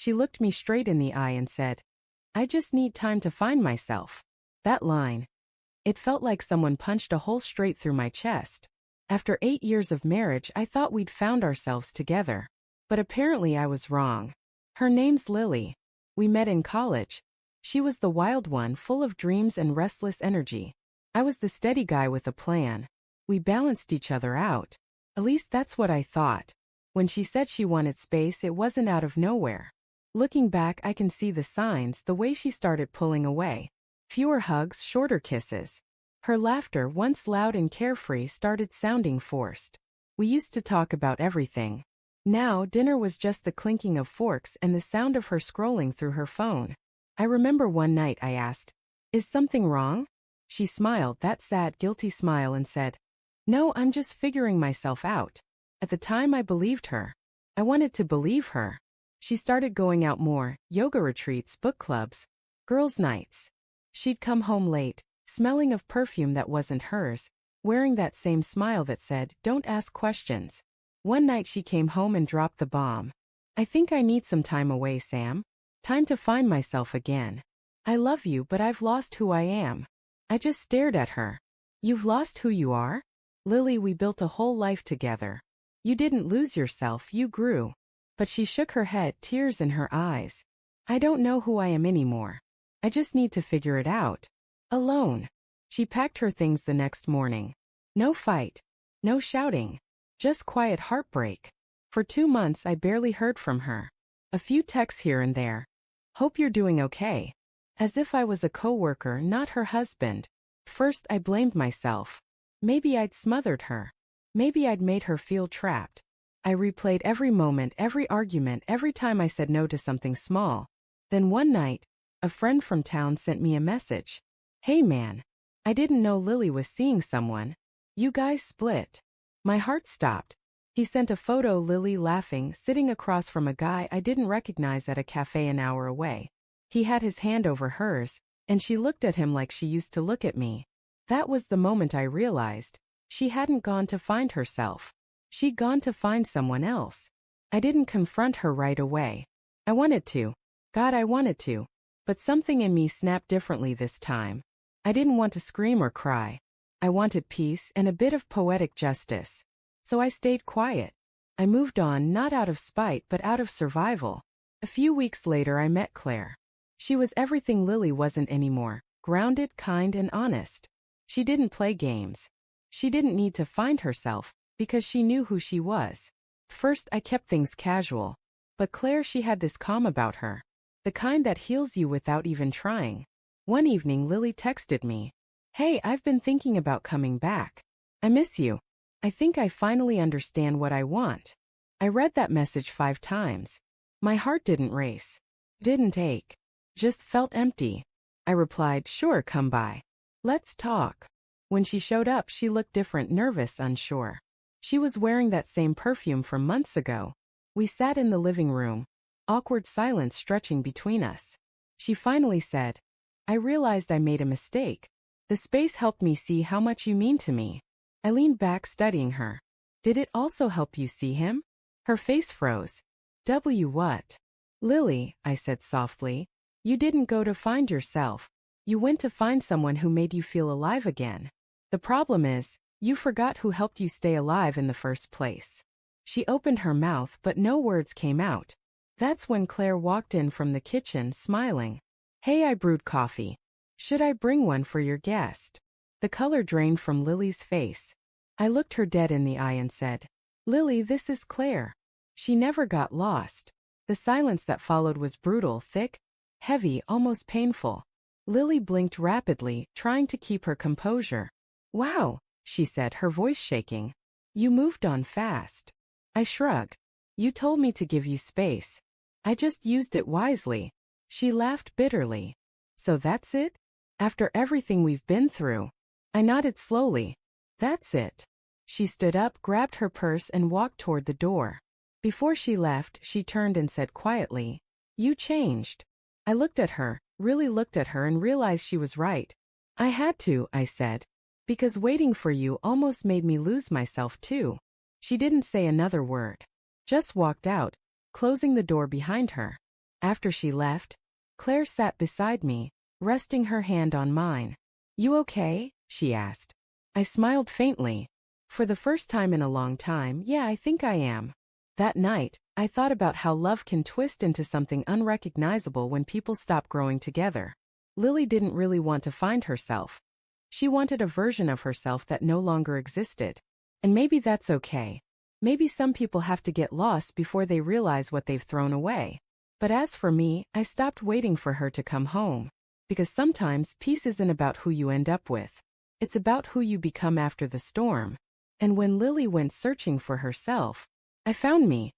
She looked me straight in the eye and said, "I just need time to find myself." That line. It felt like someone punched a hole straight through my chest. After 8 years of marriage, I thought we'd found ourselves together. But apparently I was wrong. Her name's Lily. We met in college. She was the wild one, full of dreams and restless energy. I was the steady guy with a plan. We balanced each other out. At least that's what I thought. When she said she wanted space, it wasn't out of nowhere. Looking back, I can see the signs, the way she started pulling away. Fewer hugs, shorter kisses. Her laughter, once loud and carefree, started sounding forced. We used to talk about everything. Now, dinner was just the clinking of forks and the sound of her scrolling through her phone. I remember one night I asked, "Is something wrong?" She smiled, that sad, guilty smile, and said, "No, I'm just figuring myself out." At the time, I believed her. I wanted to believe her. She started going out more, yoga retreats, book clubs, girls' nights. She'd come home late, smelling of perfume that wasn't hers, wearing that same smile that said, "Don't ask questions." One night she came home and dropped the bomb. "I think I need some time away, Sam. Time to find myself again. I love you, but I've lost who I am." I just stared at her. "You've lost who you are? Lily, we built a whole life together. You didn't lose yourself, you grew." But she shook her head, tears in her eyes. "I don't know who I am anymore. I just need to figure it out. Alone." She packed her things the next morning. No fight. No shouting. Just quiet heartbreak. For 2 months I barely heard from her. A few texts here and there. "Hope you're doing okay." As if I was a coworker, not her husband. First I blamed myself. Maybe I'd smothered her. Maybe I'd made her feel trapped. I replayed every moment, every argument, every time I said no to something small. Then one night, a friend from town sent me a message. "Hey man, I didn't know Lily was seeing someone. You guys split." My heart stopped. He sent a photo, Lily laughing, sitting across from a guy I didn't recognize at a cafe an hour away. He had his hand over hers, and she looked at him like she used to look at me. That was the moment I realized. She hadn't gone to find herself. She'd gone to find someone else. I didn't confront her right away. I wanted to. God, I wanted to. But something in me snapped differently this time. I didn't want to scream or cry. I wanted peace and a bit of poetic justice. So I stayed quiet. I moved on, not out of spite but out of survival. A few weeks later I met Claire. She was everything Lily wasn't anymore, grounded, kind, and honest. She didn't play games. She didn't need to find herself, because she knew who she was. First I kept things casual. But Claire, she had this calm about her. The kind that heals you without even trying. One evening Lily texted me. "Hey, I've been thinking about coming back. I miss you. I think I finally understand what I want." I read that message 5 times. My heart didn't race. Didn't ache. Just felt empty. I replied, "Sure, come by. Let's talk." When she showed up, she looked different, nervous, unsure. She was wearing that same perfume from months ago. We sat in the living room, awkward silence stretching between us. She finally said, "I realized I made a mistake. The space helped me see how much you mean to me." I leaned back, studying her. "Did it also help you see him?" Her face froze. What? "Lily," I said softly, "you didn't go to find yourself. You went to find someone who made you feel alive again. The problem is, you forgot who helped you stay alive in the first place." She opened her mouth, but no words came out. That's when Claire walked in from the kitchen, smiling. "Hey, I brewed coffee. Should I bring one for your guest?" The color drained from Lily's face. I looked her dead in the eye and said, "Lily, this is Claire." She never got lost. The silence that followed was brutal, thick, heavy, almost painful. Lily blinked rapidly, trying to keep her composure. "Wow," she said, her voice shaking. "You moved on fast." I shrugged. "You told me to give you space. I just used it wisely." She laughed bitterly. "So that's it? After everything we've been through?" I nodded slowly. "That's it." She stood up, grabbed her purse, and walked toward the door. Before she left, she turned and said quietly, "You changed." I looked at her, really looked at her, and realized she was right. "I had to," I said, "because waiting for you almost made me lose myself too." She didn't say another word. Just walked out, closing the door behind her. After she left, Claire sat beside me, resting her hand on mine. "You okay?" she asked. I smiled faintly. For the first time in a long time, yeah, I think I am. That night, I thought about how love can twist into something unrecognizable when people stop growing together. Lily didn't really want to find herself. She wanted a version of herself that no longer existed. And maybe that's okay. Maybe some people have to get lost before they realize what they've thrown away. But as for me, I stopped waiting for her to come home. Because sometimes peace isn't about who you end up with. It's about who you become after the storm. And when Lily went searching for herself, I found me.